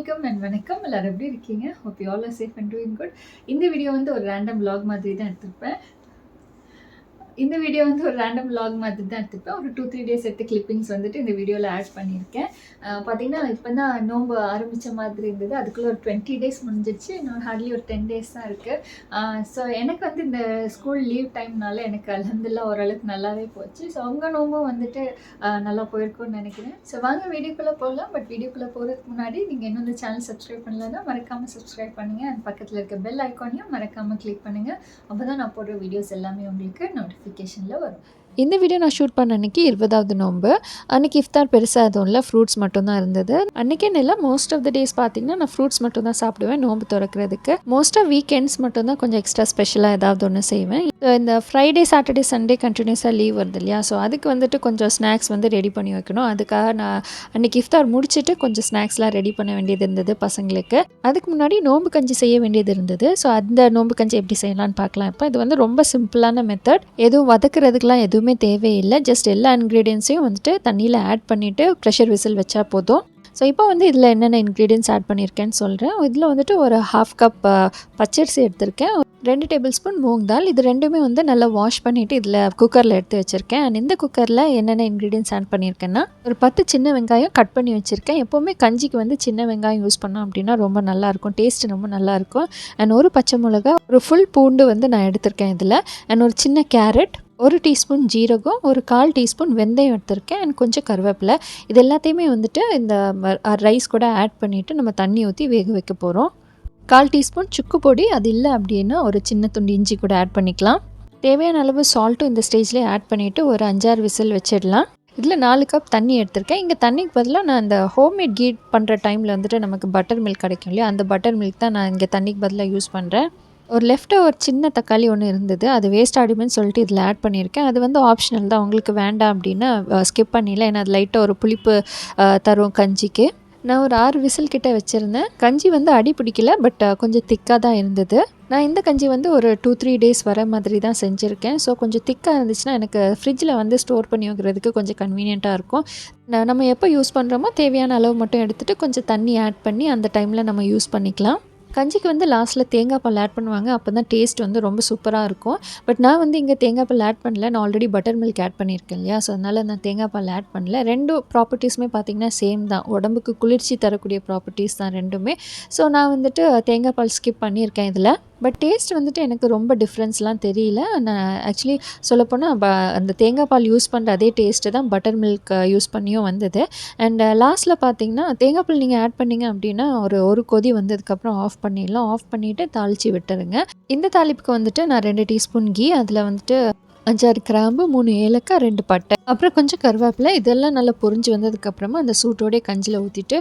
அலைக்கும் அண்ட் வணக்கம். எல்லாரும் எப்படி இருக்கீங்க? Hope you all R safe and doing good. இந்த வீடியோ வந்து ஒரு ரேண்டம் vlog மாதிரி தான் எடுத்திருப்பேன். ஒரு 2-3 டேஸ் எடுத்த கிளிப்பிங்ஸ் வந்துட்டு இந்த வீடியோவில் ஆட் பண்ணியிருக்கேன். பார்த்தீங்கன்னா இப்போ தான் நோன்பு ஆரம்பித்த மாதிரி இருந்தது. அதுக்குள்ளே ஒரு 20 டேஸ் முடிஞ்சிடுச்சு. இன்னும் ஹார்ட்லி ஒரு 10 டேஸ் தான் இருக்குது. ஸோ எனக்கு வந்து இந்த ஸ்கூல் லீவ் டைம்னால எனக்கு அல்ஹம்துலில்லாஹ் ஓரளவுக்கு நல்லாவே போச்சு. ஸோ உங்கள் நோம்பும் வந்துட்டு நல்லா போயிருக்கும்னு நினைக்கிறேன். ஸோ வாங்க வீடியோக்குள்ளே போகலாம். பட் வீடியோக்குள்ளே போகிறதுக்கு முன்னாடி நீங்கள் இன்னும் இந்த சேனல் சப்ஸ்கிரைப் பண்ணலன்னா மறக்காமல் சப்ஸ்கிரைப் பண்ணுங்கள். அண்ட் பக்கத்தில் இருக்க பெல் ஐக்கானையும் மறக்காமல் கிளிக் பண்ணுங்கள். அப்போ தான் நான் போடுற வீடியோஸ் எல்லாமே உங்களுக்கு நோட்டிஃபிகேஷனில் வரும். இந்த வீடியோ நான் ஷூட் பண்ண அன்றைக்கி 20வது நோன்பு. அன்றைக்கி இஃப்தார் பெருசாக எதுவும் இல்லை, ஃப்ரூட்ஸ் மட்டும்தான் இருந்தது. அன்றைக்கேன்னு இல்லை, மோஸ்ட் ஆஃப் த டேஸ் பார்த்திங்கன்னா நான் ஃப்ரூட்ஸ் மட்டும் தான் சாப்பிடுவேன் நோன்பு திறக்கிறதுக்கு. மோஸ்ட் ஆஃப் வீக்கெண்ட்ஸ் மட்டும் தான் கொஞ்சம் எக்ஸ்ட்ரா ஸ்பெஷலாக ஏதாவது ஒன்று செய்வேன். இந்த ஃப்ரைடே சாட்டர்டே சண்டே கண்டினியூஸாக லீவ் வருது இல்லையா, ஸோ அதுக்கு வந்துட்டு கொஞ்சம் ஸ்நாக்ஸ் வந்து ரெடி பண்ணி வைக்கணும். அதுக்காக நான் அன்றைக்கி இஃப்தார் முடிச்சுட்டு கொஞ்சம் ஸ்நாக்ஸ்லாம் ரெடி பண்ண வேண்டியது இருந்தது பசங்களுக்கு. அதுக்கு முன்னாடி நோன்பு கஞ்சி செய்ய வேண்டியது இருந்தது. ஸோ அந்த நோன்பு கஞ்சி எப்படி செய்யலான்னு பார்க்கலாம். இப்போ இது வந்து ரொம்ப சிம்பிளான மெத்தட். எதுவும் வதக்கிறதுக்குலாம் எதுவுமே தேவையில்லை. ஜஸ்ட் எல்லா இன்க்ரீடியன்ஸையும் வந்துட்டு தண்ணியில் ஆட் பண்ணிவிட்டு ப்ரெஷர் விசில் வச்சா போதும். ஸோ இப்போ வந்து இதில் என்னென்ன இன்க்ரீடியன்ஸ் ஆட் பண்ணியிருக்கேன்னு சொல்கிறேன். இதில் வந்துட்டு ஒரு 1/2 கப் பச்சரிசி எடுத்திருக்கேன், 2 டேபிள் ஸ்பூன் மூங் தால். இது ரெண்டுமே வந்து நல்லா வாஷ் பண்ணிவிட்டு இதில் குக்கரில் எடுத்து வச்சுருக்கேன். அண்ட் இந்த குக்கரில் என்னென்ன இன்க்ரீடியன்ஸ் ஆட் பண்ணியிருக்கேன்னா, ஒரு 10 சின்ன வெங்காயம் கட் பண்ணி வச்சுருக்கேன். எப்போவுமே கஞ்சிக்கு வந்து சின்ன வெங்காயம் யூஸ் பண்ணோம் அப்படின்னா ரொம்ப நல்லாயிருக்கும், டேஸ்ட் ரொம்ப நல்லாயிருக்கும். அண்ட் ஒரு பச்சை மிளகா, ஒரு ஃபுல் பூண்டு வந்து நான் எடுத்திருக்கேன் இதில். அண்ட் ஒரு சின்ன கேரட், 1 டீஸ்பூன் ஜீரகம், ஒரு 1/4 டீஸ்பூன் வெந்தயம் எடுத்திருக்கேன். அண்ட் கொஞ்சம் கருவேப்பிலை. இது எல்லாத்தையுமே வந்துட்டு இந்த ரைஸ் கூட ஆட் பண்ணிவிட்டு நம்ம தண்ணி ஊற்றி வேக வைக்க போகிறோம். 1/4 டீஸ்பூன் சுக்கு பொடி, அது இல்லை அப்படின்னா ஒரு சின்ன துண்டு இஞ்சி கூட ஆட் பண்ணிக்கலாம். தேவையான அளவு சால்ட்டும் இந்த ஸ்டேஜ்லேயே ஆட் பண்ணிவிட்டு ஒரு 5-6 விசில் வச்சிடலாம். இதில் 4 கப் தண்ணி எடுத்திருக்கேன். இங்கே தண்ணிக்கு பதிலாக நான் இந்த ஹோம்மேட் கீ பண்ணுற டைமில் வந்துட்டு நமக்கு பட்டர் மில்க் கிடைக்கும் இல்லையா, அந்த பட்டர் மில்க் தான் நான் இங்கே தண்ணிக்கு பதிலாக யூஸ் பண்ணுறேன். ஒரு ஒரு சின்ன தக்காளி ஒன்று இருந்தது, அது வேஸ்ட் ஆகிடுமேன்னு சொல்லிட்டு இதில் ஆட் பண்ணியிருக்கேன். அது வந்து ஆப்ஷனல் தான், உங்களுக்கு வேண்டாம் அப்படின்னா ஸ்கிப் பண்ணிடலாம். ஏன்னா அது லைட்டாக ஒரு புளிப்பு தரும் கஞ்சிக்கு. நான் ஒரு 6 விசில் கிட்டே வச்சுருந்தேன். கஞ்சி வந்து அடி பிடிக்கல, பட் கொஞ்சம் திக்காக தான் இருந்தது. நான் இந்த கஞ்சி வந்து ஒரு 2-3 டேஸ் வர மாதிரி தான் செஞ்சுருக்கேன். ஸோ கொஞ்சம் திக்காக இருந்துச்சுன்னா எனக்கு ஃப்ரிட்ஜில் வந்து ஸ்டோர் பண்ணி வைக்கிறதுக்கு கொஞ்சம் கன்வீனியண்ட்டாக இருக்கும். நம்ம எப்போ யூஸ் பண்ணுறோமோ தேவையான அளவு மட்டும் எடுத்துகிட்டு கொஞ்சம் தண்ணி ஆட் பண்ணி அந்த டைமில் நம்ம யூஸ் பண்ணிக்கலாம். கஞ்சிக்கு வந்து லாஸ்ட்டில் தேங்காய் பால் ஆட் பண்ணுவாங்க, அப்போ தான் டேஸ்ட் வந்து ரொம்ப சூப்பராக இருக்கும். பட் நான் வந்து இங்கே தேங்காய் பால் ஆட் பண்ணல, நான் ஆல்ரெடி பட்டர் மில்க் ஆட் பண்ணியிருக்கேன் இல்லையா, ஸோ அதனால் நான் தேங்காய் பால் ஆட் பண்ணல. 2 ப்ராப்பர்ட்டிஸுமே பார்த்திங்கன்னா சேம் தான், உடம்புக்கு குளிர்ச்சி தரக்கூடிய ப்ராப்பர்ட்டிஸ் தான் ரெண்டுமே. ஸோ நான் வந்துட்டு தேங்காய் பால் ஸ்கிப் பண்ணியிருக்கேன் இதில். பட் டேஸ்ட் வந்துட்டு எனக்கு ரொம்ப டிஃப்ரென்ஸ்லாம் தெரியல. நான் ஆக்சுவலி சொல்லப்போனால் அந்த தேங்காய் பால் யூஸ் பண்ணுற அதே டேஸ்ட்டு தான் பட்டர் மில்க் யூஸ் பண்ணியும் வந்தது. அண்ட் லாஸ்ட்டில் பார்த்திங்கன்னா தேங்காய் பால் நீங்கள் ஆட் பண்ணிங்க அப்படின்னா ஒரு கொதி வந்ததுக்கப்புறம் ஆஃப் பண்ணிடலாம். ஆஃப் பண்ணிவிட்டு தாளித்து விட்டுருங்க. இந்த தாளிப்புக்கு வந்துட்டு நான் 2 டீஸ்பூன் கீ, அதில் வந்துட்டு 5-6 கிராம்பு, 3 ஏலக்காய், 2 பட்டை, அப்புறம் கொஞ்சம் கருவேப்பிலை, இதெல்லாம் நல்லா பொரிஞ்சு வந்ததுக்கப்புறமா அந்த சூட்டோடைய கஞ்சியில் ஊற்றிட்டு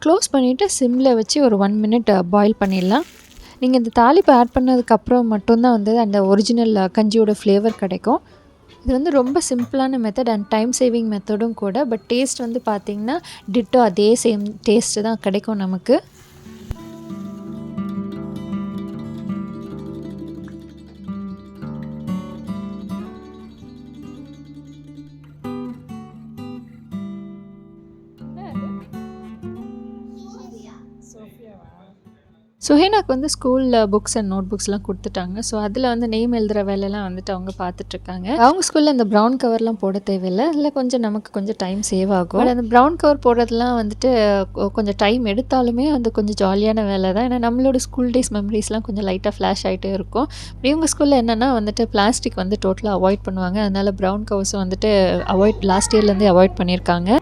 க்ளோஸ் பண்ணிவிட்டு சிம்மில் வச்சு ஒரு 1 மினிட் பாயில் பண்ணிடலாம். நீங்கள் இந்த தாளிப்பு ஆட் பண்ணதுக்கப்புறம் மட்டும்தான் வந்து அந்த ஒரிஜினல் கஞ்சியோட ஃப்ளேவர் கிடைக்கும். இது வந்து ரொம்ப சிம்பிளான மெத்தட் அண்ட் டைம் சேவிங் மெத்தடும் கூட. பட் டேஸ்ட் வந்து பார்த்திங்கன்னா டிட்டோ அதே சேம் டேஸ்ட்டு தான் கிடைக்கும் நமக்கு. சுஹேனாக்கு வந்து ஸ்கூலில் புக்ஸ் அண்ட் நோட் புக்ஸ்லாம் கொடுத்துட்டாங்க. ஸோ அதில் வந்து நேம் எழுதுகிற வேலையெல்லாம் வந்துட்டு அவங்க பார்த்துட்ருக்காங்க. அவங்க ஸ்கூலில் அந்த ப்ரௌன் கவர்லாம் போட தேவையில்லை, அதில் கொஞ்சம் நமக்கு கொஞ்சம் டைம் சேவ் ஆகும். பட் அந்த ப்ரௌன் கவர் போடுறதுலாம் வந்துட்டு கொஞ்சம் டைம் எடுத்தாலுமே வந்து கொஞ்சம் ஜாலியான வேலை தான். ஏன்னா நம்மளோட ஸ்கூல் டேஸ் மெமரிஸ்லாம் கொஞ்சம் லைட்டாக ஃப்ளாஷ் ஆகிட்டே இருக்கும். இவங்க ஸ்கூலில் என்னென்னா வந்துட்டு பிளாஸ்டிக் வந்து டோட்டலாக அவாய்ட் பண்ணுவாங்க, அதனால் ப்ரௌன் கவர்ஸும் வந்துட்டு லாஸ்ட் இயர்லேருந்தே அவாய்ட் பண்ணியிருக்காங்க.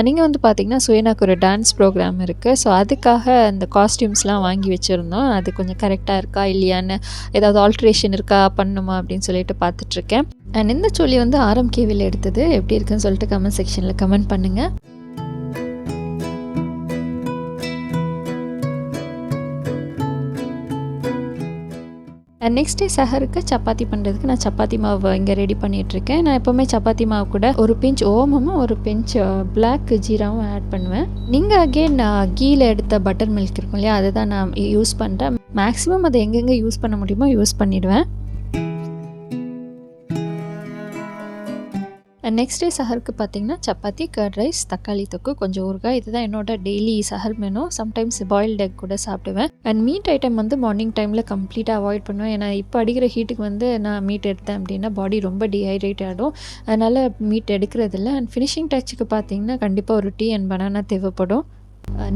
நீங்கள் வந்து பார்த்திங்கன்னா சுயனாக்கு ஒரு டான்ஸ் ப்ரோக்ராம் இருக்குது. ஸோ அதுக்காக அந்த காஸ்டியூம்ஸ்லாம் வாங்கி வச்சுருந்தோம். அது கொஞ்சம் கரெக்டாக இருக்கா இல்லையான்னு, ஏதாவது ஆல்ட்ரேஷன் இருக்கா பண்ணணுமா அப்படின்னு சொல்லிட்டு பார்த்துட்ருக்கேன். அண்ட் இந்த சொல்லி வந்து RMKவில் எடுத்தது, எப்படி இருக்குன்னு சொல்லிட்டு கமெண்ட் செக்ஷனில் கமெண்ட் பண்ணுங்கள். நெக்ஸ்ட் டே சஹருக்கு சப்பாத்தி பண்ணுறதுக்கு நான் சப்பாத்தி மாவு இங்கே ரெடி பண்ணிகிட்ருக்கேன். நான் எப்போவுமே சப்பாத்தி மாவு கூட ஒரு பிஞ்ச் ஓமமும் ஒரு பிஞ்ச் பிளாக் ஜீராவும் ஆட் பண்ணுவேன். நீங்கள் அகெயின் கீயில் எடுத்த பட்டர் மில்க் இருக்கும் இல்லையா, அதை தான் நான் யூஸ் பண்ணுறேன். மேக்ஸிமம் அதை எங்கெங்கே யூஸ் பண்ண முடியுமோ யூஸ் பண்ணிவிடுவேன். நெக்ஸ்ட் டே சஹருக்கு பார்த்திங்கன்னா சப்பாத்தி, கர்ட் ரைஸ், தக்காளி தொக்கு, கொஞ்சம் ஊறுகாய். இதுதான் என்னோட டெய்லி சஹர் மெனு. சம்டைம்ஸ் பாயில்டு எக் கூட சாப்பிடுவேன். அண்ட் மீட் ஐட்டம் வந்து மார்னிங் டைமில் கம்ப்ளீட்டாக அவாய்ட் பண்ணுவேன். ஏன்னா இப்போ அடிக்கிற ஹீட்டுக்கு வந்து நான் மீட் எடுத்தேன் அப்படின்னா பாடி ரொம்ப டீஹைட்ரேட் ஆகிடும். அதனால் மீட் எடுக்கிறதில்ல. அண்ட் ஃபினிஷிங் டச்சுக்கு பார்த்திங்கன்னா கண்டிப்பாக ஒரு டீ அண்ட் பனானா தேவைப்படும்.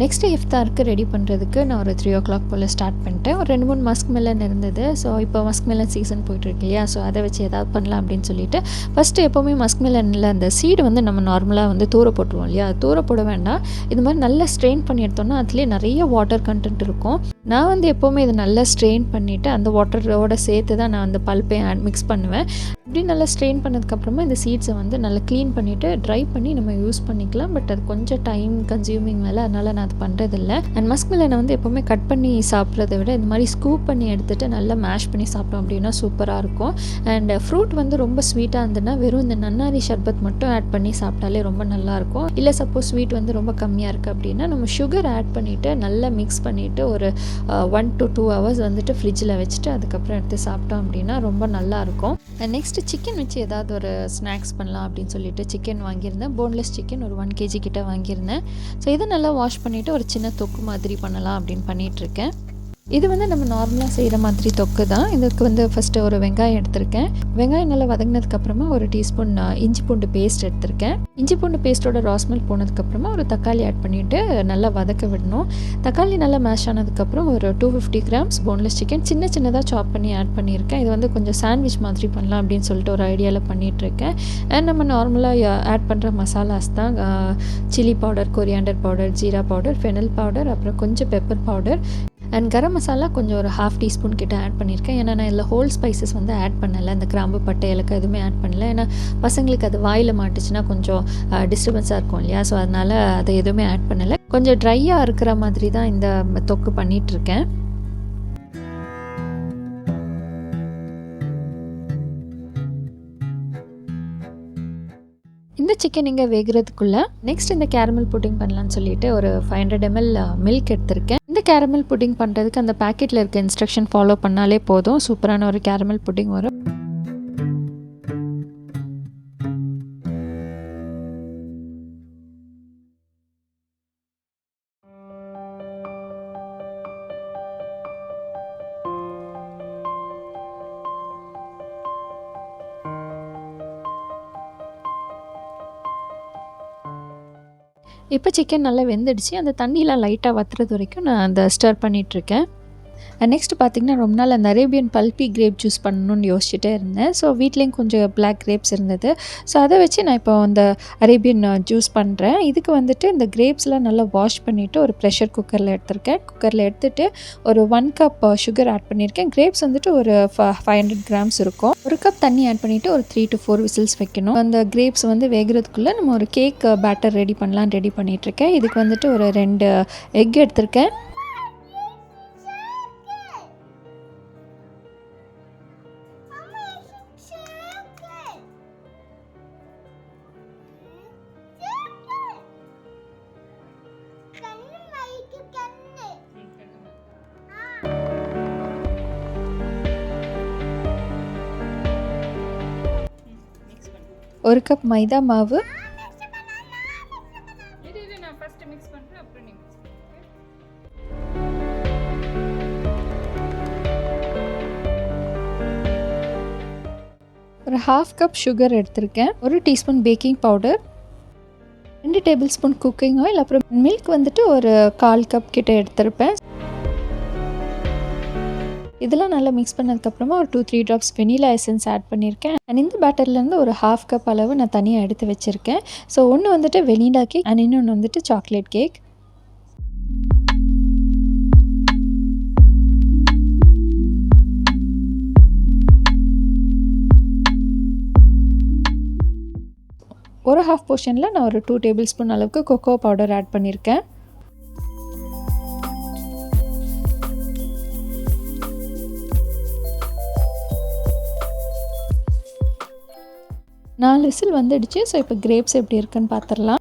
நெக்ஸ்ட் டே இஃப்தாருக்கு ரெடி பண்ணுறதுக்கு நான் ஒரு 3 o'clock போல் ஸ்டார்ட் பண்ணிட்டேன். ஒரு 2-3 மஸ்க் மெலன் இருந்தது. ஸோ இப்போ மஸ்க் மெலன் சீசன் போயிட்டுருக்கு இல்லையா, ஸோ அதை வச்சு எதாவது பண்ணலாம் அப்படின்னு சொல்லிட்டு ஃபஸ்ட்டு எப்போவுமே மஸ்க் மெலனில் அந்த சீடு வந்து நம்ம நார்மலாக வந்து தூர போட்டுருவோம் இல்லையா, தூர போட வேண்டாம். இது மாதிரி நல்லா ஸ்ட்ரெயின் பண்ணி எடுத்தோம்னா அதுலேயே நிறைய வாட்டர் கண்டென்ட் இருக்கும். நான் வந்து எப்போவுமே இதை நல்லா ஸ்ட்ரெயின் பண்ணிவிட்டு அந்த வாட்டரோட சேர்த்து தான் நான் அந்த பல்ப்பை மிக்ஸ் பண்ணுவேன். இப்படி நல்லா ஸ்ட்ரெயின் பண்ணதுக்கப்புறமா இந்த சீட்ஸை வந்து நல்லா க்ளீன் பண்ணிவிட்டு ட்ரை பண்ணி நம்ம யூஸ் பண்ணிக்கலாம். பட் அது கொஞ்சம் டைம் கன்சியூமிங் மேலே, அதனால் நான் அது பண்ணுறதில்ல. அண்ட் மஸ்க் மெலனை வந்து எப்போவுமே கட் பண்ணி சாப்பிட்றத விட இந்த மாதிரி ஸ்கூப் பண்ணி எடுத்துகிட்டு நல்லா மேஷ் பண்ணி சாப்பிட்டோம் அப்படின்னா சூப்பராக இருக்கும். அண்ட் ஃப்ரூட் வந்து ரொம்ப ஸ்வீட்டாக இருந்ததுன்னா வெறும் இந்த நன்னாரி ஷர்பத் மட்டும் ஆட் பண்ணி சாப்பிட்டாலே ரொம்ப நல்லாயிருக்கும். இல்லை சப்போஸ் ஸ்வீட் வந்து ரொம்ப கம்மியாக இருக்குது அப்படின்னா நம்ம சுகர் ஆட் பண்ணிவிட்டு நல்லா மிக்ஸ் பண்ணிவிட்டு ஒரு 1 to 2 hours வந்துட்டு ஃப்ரிட்ஜில் வச்சுட்டு அதுக்கப்புறம் எடுத்து சாப்பிட்டோம் அப்படின்னா ரொம்ப நல்லாயிருக்கும். நெக்ஸ்ட்டு சிக்கன் வச்சு ஏதாவது ஒரு ஸ்நாக்ஸ் பண்ணலாம் அப்படின்னு சொல்லிட்டு சிக்கன் வாங்கியிருந்தேன். போன்லெஸ் சிக்கன் ஒரு 1 kg கிட்ட வாங்கியிருந்தேன். ஸோ இதை நல்லா வாஷ் பண்ணிவிட்டு ஒரு சின்ன தொக்கு மாதிரி பண்ணலாம் அப்படின்னு பண்ணிகிட்ருக்கேன். இது வந்து நம்ம நார்மலாக செய்கிற மாதிரி தொக்கு தான். இதுக்கு வந்து ஃபஸ்ட்டு ஒரு வெங்காயம் எடுத்திருக்கேன். வெங்காயம் நல்லா வதங்கினதுக்கப்புறமா ஒரு டீஸ்பூன் இஞ்சி பூண்டு பேஸ்ட் எடுத்திருக்கேன். இஞ்சி பூண்டு பேஸ்ட்டோட ராஸ்மெல் போனதுக்கப்புறமா ஒரு தக்காளி ஆட் பண்ணிவிட்டு நல்லா வதக்க விடணும். தக்காளி நல்லா மேஷ் ஆனதுக்கப்புறம் ஒரு 250 grams போன்லெஸ் சிக்கன் சின்ன சின்னதாக சாப் பண்ணி ஆட் பண்ணியிருக்கேன். இது வந்து கொஞ்சம் சாண்ட்விச் மாதிரி பண்ணலாம் அப்படின்னு சொல்லிட்டு ஒரு ஐடியாவில் பண்ணிகிட்ருக்கேன். அண்ட் நம்ம நார்மலாக ஆட் பண்ணுற மசாலாஸ் தான் chilli powder, coriander powder, jeera powder, fennel powder, அப்புறம் கொஞ்சம் pepper powder and garam masala கொஞ்சம் ஒரு 1/2 teaspoon கிட்ட ஆட் பண்ணியிருக்கேன். ஏன்னா நான் இதில் ஹோல் ஸ்பைசஸ் வந்து ஆட் பண்ணலை. இந்த கிராம்பு, பட்டை, ஏலக்காய் எதுவுமே ஆட் பண்ணலை. ஏன்னா பசங்களுக்கு அது வாயில் மாட்டுச்சுன்னா கொஞ்சம் டிஸ்டர்பன்ஸாக இருக்கும் இல்லையா, ஸோ அதனால் அதை எதுவுமே ஆட் பண்ணலை. கொஞ்சம் ட்ரையாக இருக்கிற மாதிரி தான் இந்த தொக்கு பண்ணிகிட்ருக்கேன். இந்த சிக்கன் இங்கே வேகிறதுக்குள்ளே நெக்ஸ்ட் இந்த கேரமல் புட்டிங் பண்ணலான்னு சொல்லிட்டு ஒரு 500 ml மில்க் எடுத்திருக்கேன். இந்த கேரமல் புட்டிங் பண்ணுறதுக்கு அந்த பேக்கெட்டில் இருக்க இன்ஸ்ட்ரக்ஷன் ஃபாலோ பண்ணாலே போதும், சூப்பரான ஒரு கேரமல் புட்டிங் வரும். இப்போ சிக்கன் நல்லா வெந்துடுச்சு. அந்த தண்ணியெலாம் லைட்டாக வத்துறது வரைக்கும் நான் அந்த ஸ்டர் பண்ணிகிட்ருக்கேன். நெக்ஸ்ட் பார்த்திங்கன்னா ரொம்ப நாள் அந்த அரேபியன் பல்பி கிரேப் ஜூஸ் பண்ணணும்னு யோசிச்சுட்டே இருந்தேன். ஸோ வீட்லேயும் கொஞ்சம் பிளாக் கிரேப்ஸ் இருந்தது. ஸோ அதை வச்சு நான் இப்போ அந்த அரேபியன் ஜூஸ் பண்ணுறேன். இதுக்கு வந்துட்டு இந்த கிரேப்ஸ்லாம் நல்லா வாஷ் பண்ணிவிட்டு ஒரு ப்ரெஷர் குக்கரில் எடுத்திருக்கேன். குக்கரில் எடுத்துகிட்டு ஒரு 1 cup சுகர் ஆட் பண்ணியிருக்கேன். கிரேப்ஸ் வந்துட்டு ஒரு 500 grams இருக்கும். 1 cup தண்ணி ஆட் பண்ணிவிட்டு ஒரு 3 to 4 whistles வைக்கணும். அந்த கிரேப்ஸ் வந்து வேகிறதுக்குள்ளே நம்ம ஒரு கேக் பேட்டர் ரெடி பண்ணிகிட்ருக்கேன். இதுக்கு வந்துட்டு ஒரு 2 எக் எடுத்திருக்கேன். ஒரு கப் மைதா மாவு, ஒரு 1/2 cup சுகர் எடுத்திருக்கேன். 1 teaspoon baking powder, 2 tablespoon cooking oil, அப்புறம் மில்க் வந்துட்டு ஒரு 1/4 cup கிட்ட எடுத்திருப்பேன். இதெல்லாம் நல்லா மிக்ஸ் பண்ணதுக்கப்புறமா ஒரு 2-3 drops வெனிலா எசன்ஸ் ஆட் பண்ணியிருக்கேன். அண்ட் இந்த பேட்டர்லேருந்து ஒரு 1/2 cup அளவு நான் தனியாக எடுத்து வச்சுருக்கேன். ஸோ ஒன்று வந்துட்டு வெனிலா கேக் அண்ட் இன்னொன்று வந்துட்டு சாக்லேட் கேக். ஒரு ஹாஃப் போர்ஷனில் நான் ஒரு 2 tablespoon அளவுக்கு கொக்கோ பவுடர் ஆட் பண்ணியிருக்கேன். 4 விசில் வந்துடுச்சு. ஸோ இப்போ கிரேப்ஸ் எப்படி இருக்குன்னு பார்த்துடலாம்.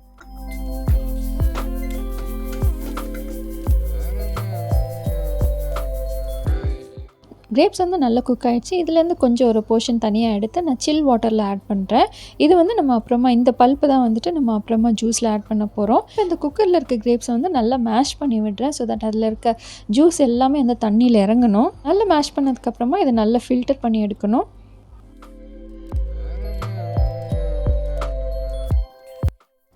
கிரேப்ஸ் வந்து நல்லா குக் ஆகிடுச்சு. இதுலேருந்து கொஞ்சம் ஒரு போர்ஷன் தனியாக எடுத்து நான் சில் வாட்டரில் ஆட் பண்ணுறேன். இது வந்து நம்ம அப்புறமா இந்த பல்ப்பு தான் வந்துட்டு நம்ம அப்புறமா ஜூஸில் ஆட் பண்ண போகிறோம். இப்போ இந்த குக்கரில் இருக்க கிரேப்ஸை வந்து நல்லா மேஷ் பண்ணி விடுறேன். ஸோ தட் அதில் இருக்க ஜூஸ் எல்லாமே அந்த தண்ணியில் இறங்கணும். நல்லா மேஷ் பண்ணதுக்கப்புறமா இதை நல்லா ஃபில்டர் பண்ணி எடுக்கணும்.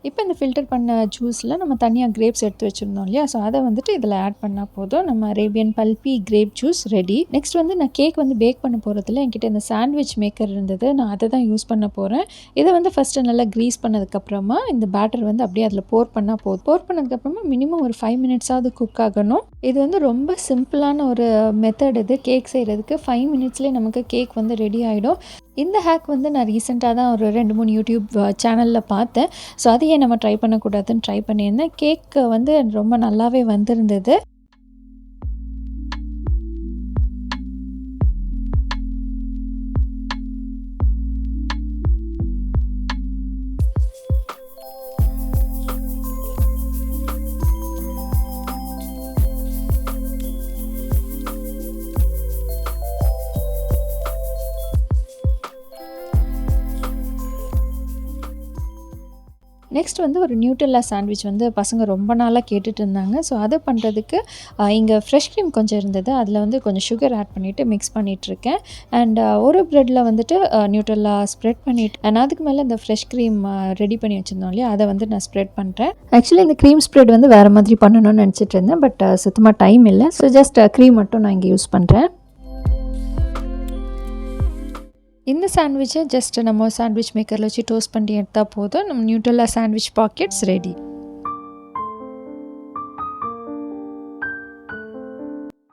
இப்போ இந்த ஃபில்டர் பண்ண ஜூஸில் நம்ம தனியாக கிரேப்ஸ் எடுத்து வச்சுருந்தோம் இல்லையா, ஸோ அதை வந்துட்டு இதில் ஆட் பண்ணால் போதும். நம்ம Arabian pulpy grape juice ready. Next வந்து நான் கேக் வந்து பேக் பண்ண போகிறதுல என்கிட்ட இந்த சாண்ட்விச் மேக்கர் இருந்தது. நான் அதை தான் யூஸ் பண்ண போகிறேன். இதை வந்து ஃபஸ்ட்டு நல்லா க்ரீஸ் பண்ணதுக்கப்புறமா இந்த பேட்டர் வந்து அப்படியே அதில் போர் பண்ணால் போதும். போர் பண்ணதுக்கப்புறமா மினிமம் ஒரு 5 மினிட்ஸாவது குக் ஆகணும். இது வந்து ரொம்ப சிம்பிளான ஒரு மெத்தட். இது கேக் செய்கிறதுக்கு 5 மினிட்ஸ்லேயே நமக்கு கேக் வந்து ரெடி ஆகிடும். இந்த ஹேக் வந்து நான் ரீசெண்டாக தான் ஒரு 2-3 யூடியூப் சேனலில் பார்த்தேன். ஸோ அதையே நம்ம ட்ரை பண்ணக்கூடாதுன்னு ட்ரை பண்ணியிருந்தேன். கேக் வந்து ரொம்ப நல்லாவே வந்திருந்தது. நெக்ஸ்ட் வந்து ஒரு நியூட்டெல்லா சாண்ட்விச் வந்து பசங்க ரொம்ப நாளாக கேட்டுட்டு இருந்தாங்க. ஸோ அதை பண்ணுறதுக்கு இங்கே ஃப்ரெஷ் க்ரீம் கொஞ்சம் இருந்தது. அதில் வந்து கொஞ்சம் சுகர் ஆட் பண்ணிவிட்டு மிக்ஸ் பண்ணிகிட்ருக்கேன். அண்ட் ஒரு ப்ரெட்டில் வந்துட்டு நியூட்டெல்லா ஸ்ப்ரெட் பண்ணிவிட்டு அண்ட் அதுக்கு மேலே இந்த ஃப்ரெஷ் க்ரீம் ரெடி பண்ணி வச்சுருந்தோம் இல்லையா, அதை வந்து நான் ஸ்ப்ரெட் பண்ணுறேன். ஆக்சுவலி இந்த க்ரீம் ஸ்ப்ரெட் வந்து வேறு மாதிரி பண்ணணும்னு நினச்சிட்டு இருந்தேன். பட் சுத்தமாக டைம் இல்லை. ஸோ ஜஸ்ட் க்ரீம் மட்டும் நான் இங்கே யூஸ் பண்ணுறேன். இந்த சாண்ட்விச்சை ஜஸ்ட் நம்ம சாண்ட்விச் மேக்கரில் வச்சு டோஸ்ட் பண்ணி எடுத்தால் போதும். நம்ம நியூட்டெல்லா சாண்ட்விச் பாக்கெட்ஸ் ரெடி.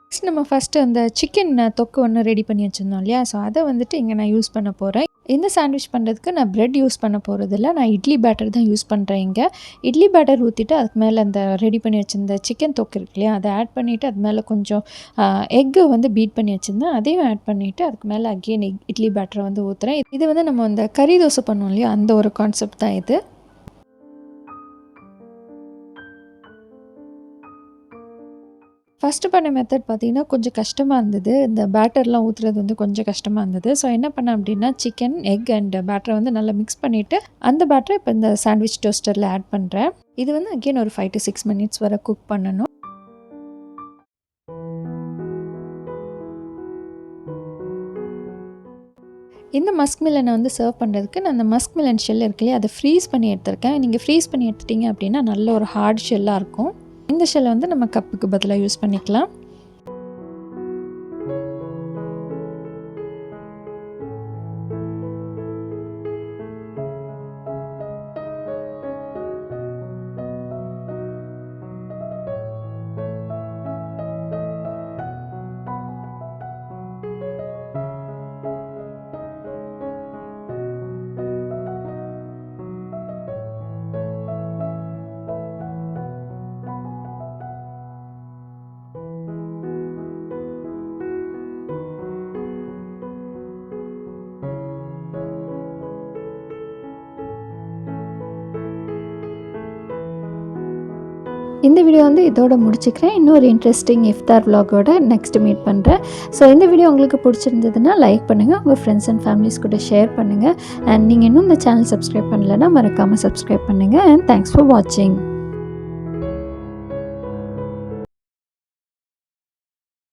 நெக்ஸ்ட் நம்ம ஃபஸ்ட்டு அந்த சிக்கன் தொக்கு ஒன்று ரெடி பண்ணி வச்சுருந்தோம் இல்லையா, ஸோ அதை வந்துட்டு இங்கே நான் யூஸ் பண்ண போகிறேன். இந்த சாண்ட்விச் பண்ணுறதுக்கு நான் ப்ரெட் யூஸ் பண்ண போகிறதில்ல. நான் இட்லி பேட்டர் தான் யூஸ் பண்ணுறேன். இங்கே இட்லி பேட்டர் ஊற்றிட்டு அதுக்கு மேலே அந்த ரெடி பண்ணி வச்சுருந்த சிக்கன் தொக்கு இருக்கு இல்லையா, அதை ஆட் பண்ணிவிட்டு அது மேலே கொஞ்சம் எக்கு வந்து பீட் பண்ணி வச்சுருந்தேன். அதையும் ஆட் பண்ணிவிட்டு அதுக்கு மேலே அகெயின் இட்லி பேட்டரை வந்து ஊற்றுறேன். இது வந்து நம்ம அந்த கறி தோசை பண்ணுவோம் இல்லையா, அந்த ஒரு கான்செப்ட் தான் இது. ஃபஸ்ட்டு பண்ண மெத்தட் பார்த்திங்கன்னா கொஞ்சம் கஷ்டமாக இருந்தது. இந்த பேட்டர்லாம் ஊற்றுறது வந்து கொஞ்சம் கஷ்டமாக இருந்தது. ஸோ என்ன பண்ணேன் அப்படின்னா, சிக்கன், எக் அண்ட் பேட்டரை வந்து நல்லா மிக்ஸ் பண்ணிவிட்டு அந்த பேட்டரை இப்போ இந்த சாண்ட்விச் டோஸ்டரில் ஆட் பண்ணுறேன். இது வந்து அகெயின் ஒரு 5 to 6 மினிட்ஸ் வரை குக் பண்ணணும். இந்த மஸ்க் மில்லனை வந்து சர்வ் பண்ணுறதுக்கு நான் அந்த மஸ்க் மில்லன் ஷெல் இருக்கு இல்லையா, அதை ஃப்ரீஸ் பண்ணி எடுத்திருக்கேன். நீங்கள் ஃப்ரீஸ் பண்ணி எடுத்துட்டிங்க அப்படின்னா நல்ல ஒரு ஹார்ட் ஷெல்லாக இருக்கும். இந்த ஷெல்லை வந்து நம்ம கப்புக்கு பதிலாக யூஸ் பண்ணிக்கலாம். இந்த வீடியோ வந்து இதோட முடிச்சுக்கிறேன். இன்னொரு இன்ட்ரெஸ்டிங் இஃப்தார் vlogஓட நெக்ஸ்ட் மீட் பண்ணுறேன். ஸோ இந்த வீடியோ உங்களுக்கு பிடிச்சிருந்ததுன்னா லைக் பண்ணுங்கள், உங்கள் ஃப்ரெண்ட்ஸ் அண்ட் ஃபேமிலிஸ் கூட ஷேர் பண்ணுங்கள். அண்ட் நீங்கள் இன்னும் இந்த சேனல் சப்ஸ்கிரைப் பண்ணலைன்னா மறக்காமல் சப்ஸ்கிரைப் பண்ணுங்கள். அண்ட் தேங்க்ஸ் ஃபார் வாட்சிங்.